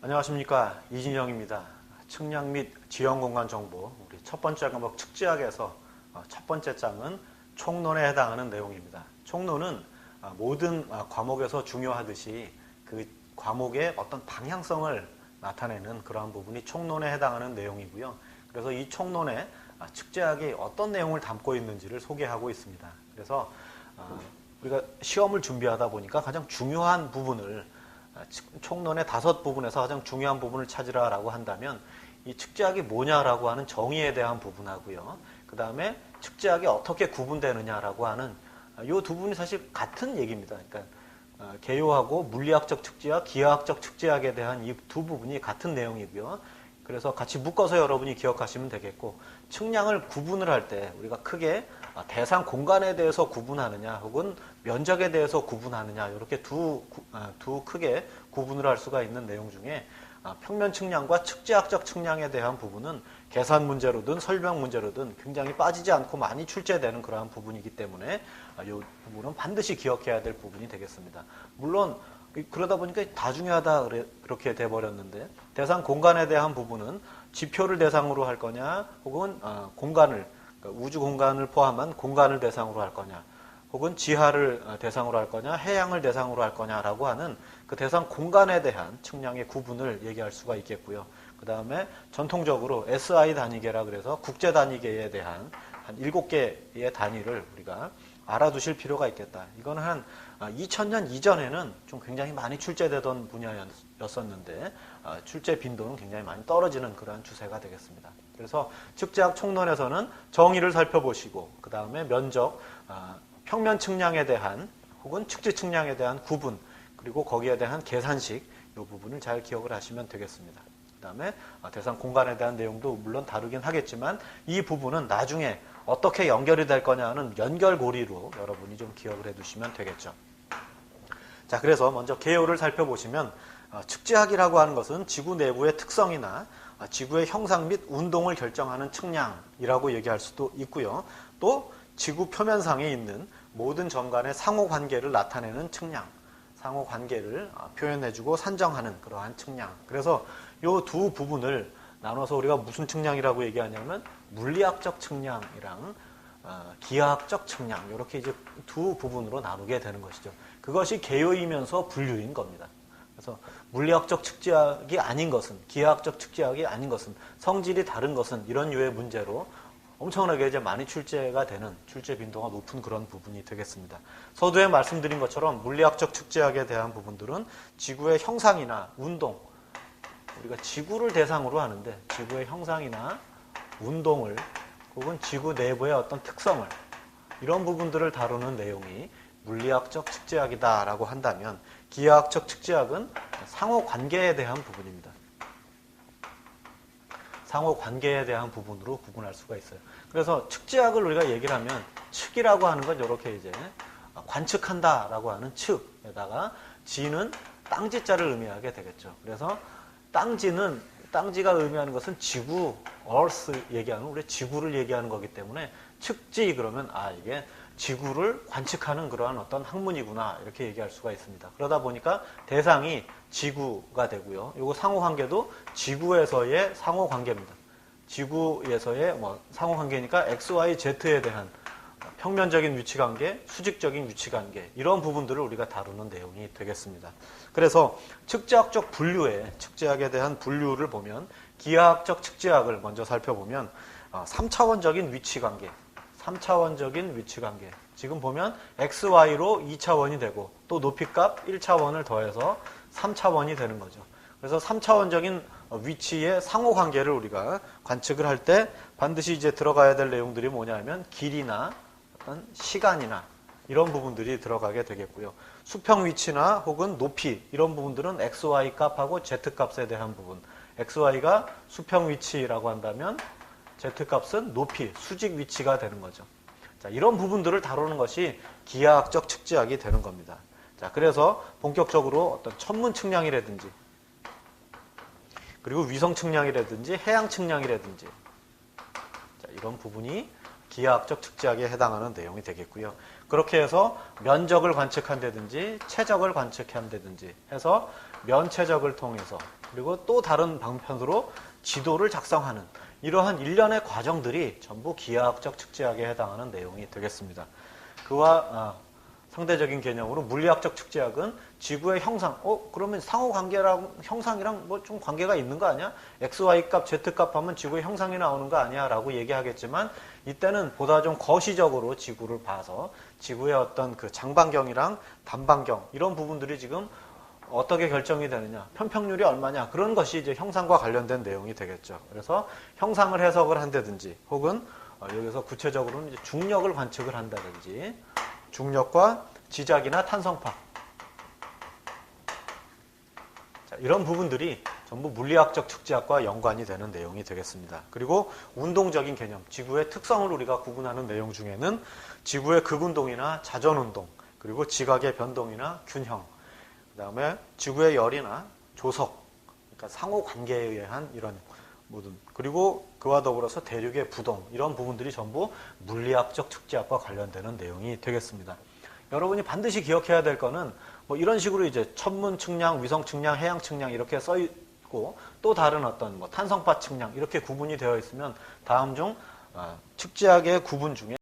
안녕하십니까, 이진영입니다. 측량 및 지형공간 정보, 우리 첫 번째 과목 측지학에서 첫 번째 장은 총론에 해당하는 내용입니다. 총론은 모든 과목에서 중요하듯이 그 과목의 어떤 방향성을 나타내는 그러한 부분이 총론에 해당하는 내용이고요. 그래서 이 총론에 측지학이 어떤 내용을 담고 있는지를 소개하고 있습니다. 그래서 우리가 시험을 준비하다 보니까 가장 중요한 부분을 총론의 5부분에서 가장 중요한 부분을 찾으라라고 한다면 이 측지학이 뭐냐라고 하는 정의에 대한 부분하고요. 그 다음에 측지학이 어떻게 구분되느냐라고 하는 이 두 부분이 사실 같은 얘기입니다. 그러니까 개요하고 물리학적 측지학, 기하학적 측지학에 대한 이 두 부분이 같은 내용이고요. 그래서 같이 묶어서 여러분이 기억하시면 되겠고, 측량을 구분을 할 때 우리가 크게 대상 공간에 대해서 구분하느냐 혹은 면적에 대해서 구분하느냐 이렇게 두 크게 구분을 할 수가 있는 내용 중에 평면 측량과 측지학적 측량에 대한 부분은 계산 문제로든 설명 문제로든 굉장히 빠지지 않고 많이 출제되는 그러한 부분이기 때문에 이 부분은 반드시 기억해야 될 부분이 되겠습니다. 물론 그러다 보니까 다 중요하다 그렇게 돼버렸는데, 대상 공간에 대한 부분은 지표를 대상으로 할 거냐 혹은 공간을, 그러니까 우주 공간을 포함한 공간을 대상으로 할 거냐 혹은 지하를 대상으로 할 거냐 해양을 대상으로 할 거냐라고 하는 그 대상 공간에 대한 측량의 구분을 얘기할 수가 있겠고요. 그 다음에 전통적으로 SI 단위계라 그래서 국제 단위계에 대한 한 7개의 단위를 우리가 알아두실 필요가 있겠다. 이거는 한 2000년 이전에는 좀 굉장히 많이 출제되던 분야였었는데 출제 빈도는 굉장히 많이 떨어지는 그러한 추세가 되겠습니다. 그래서 측지학 총론에서는 정의를 살펴보시고 그 다음에 면적, 평면 측량에 대한 혹은 측지 측량에 대한 구분, 그리고 거기에 대한 계산식 이 부분을 잘 기억을 하시면 되겠습니다. 그 다음에 대상 공간에 대한 내용도 물론 다루긴 하겠지만 이 부분은 나중에 어떻게 연결이 될 거냐는 연결고리로 여러분이 좀 기억을 해두시면 되겠죠. 자, 그래서 먼저 개요를 살펴보시면 측지학이라고 하는 것은 지구 내부의 특성이나 지구의 형상 및 운동을 결정하는 측량이라고 얘기할 수도 있고요. 또 지구 표면상에 있는 모든 점간의 상호관계를 나타내는 측량, 상호관계를 표현해주고 산정하는 그러한 측량. 그래서 이 두 부분을 나눠서 우리가 무슨 측량이라고 얘기하냐면 물리학적 측량이랑 기하학적 측량, 이렇게 이제 두 부분으로 나누게 되는 것이죠. 그것이 개요이면서 분류인 겁니다. 그래서 물리학적 측지학이 아닌 것은, 기하학적 측지학이 아닌 것은, 성질이 다른 것은 이런 유의 문제로 엄청나게 이제 많이 출제가 되는, 출제 빈도가 높은 그런 부분이 되겠습니다. 서두에 말씀드린 것처럼 물리학적 측지학에 대한 부분들은 지구의 형상이나 운동, 우리가 지구를 대상으로 하는데 지구의 형상이나 운동을 혹은 지구 내부의 어떤 특성을, 이런 부분들을 다루는 내용이 물리학적 측지학이다라고 한다면, 기하학적 측지학은 상호관계에 대한 부분입니다. 상호관계에 대한 부분으로 구분할 수가 있어요. 그래서 측지학을 우리가 얘기를 하면 측이라고 하는 건 이렇게 이제 관측한다라고 하는 측에다가 지는 땅지자를 의미하게 되겠죠. 그래서 땅지가 의미하는 것은 지구, earth 얘기하는, 우리 지구를 얘기하는 거기 때문에 측지 그러면 이게 지구를 관측하는 그러한 어떤 학문이구나 이렇게 얘기할 수가 있습니다. 그러다 보니까 대상이 지구가 되고요. 이거 상호관계도 지구에서의 상호관계입니다. 지구에서의 상호관계니까 X, Y, Z에 대한 평면적인 위치관계, 수직적인 위치관계, 이런 부분들을 우리가 다루는 내용이 되겠습니다. 그래서 측지학적 분류에, 측지학에 대한 분류를 보면 기하학적 측지학을 먼저 살펴보면 3차원적인 위치관계, 3차원적인 위치관계. 지금 보면 XY로 2차원이 되고 또 높이값 1차원을 더해서 3차원이 되는 거죠. 그래서 3차원적인 위치의 상호관계를 우리가 관측을 할 때 반드시 이제 들어가야 될 내용들이 뭐냐면 길이나 어떤 시간이나 이런 부분들이 들어가게 되겠고요. 수평 위치나 혹은 높이, 이런 부분들은 XY 값하고 Z 값에 대한 부분. XY가 수평 위치라고 한다면 Z 값은 높이, 수직 위치가 되는 거죠. 자, 이런 부분들을 다루는 것이 기하학적 측지학이 되는 겁니다. 자, 그래서 본격적으로 어떤 천문 측량이라든지 그리고 위성 측량이라든지 해양 측량이라든지, 자, 이런 부분이 기하학적 측지학에 해당하는 내용이 되겠고요. 그렇게 해서 면적을 관측한다든지 최적을 관측한다든지 해서 면최적을 통해서 그리고 또 다른 방편으로 지도를 작성하는 이러한 일련의 과정들이 전부 기하학적 측지학에 해당하는 내용이 되겠습니다. 그와 상대적인 개념으로 물리학적 측지학은 지구의 형상, 그러면 상호관계랑 형상이랑 뭐 좀 관계가 있는 거 아니야? x, y 값, z 값 하면 지구의 형상이 나오는 거 아니야? 라고 얘기하겠지만 이때는 보다 좀 거시적으로 지구를 봐서 지구의 어떤 그 장반경이랑 단반경 이런 부분들이 지금 어떻게 결정이 되느냐, 편평률이 얼마냐, 그런 것이 이제 형상과 관련된 내용이 되겠죠. 그래서 형상을 해석을 한다든지 혹은 여기서 구체적으로는 이제 중력을 관측을 한다든지 중력과 지작이나 탄성파 자, 이런 부분들이 전부 물리학적 측지학과 연관이 되는 내용이 되겠습니다. 그리고 운동적인 개념, 지구의 특성을 우리가 구분하는 내용 중에는 지구의 극운동이나 자전운동, 그리고 지각의 변동이나 균형, 그 다음에 지구의 열이나 조석, 그러니까 상호관계에 의한 이런 모든, 그리고 그와 더불어서 대륙의 부동, 이런 부분들이 전부 물리학적 측지학과 관련되는 내용이 되겠습니다. 여러분이 반드시 기억해야 될 거는 뭐 이런 식으로 이제 천문 측량, 위성 측량, 해양 측량 이렇게 써 있고 또 다른 어떤 뭐 탄성파 측량 이렇게 구분이 되어 있으면 다음 중 측지학의 구분 중에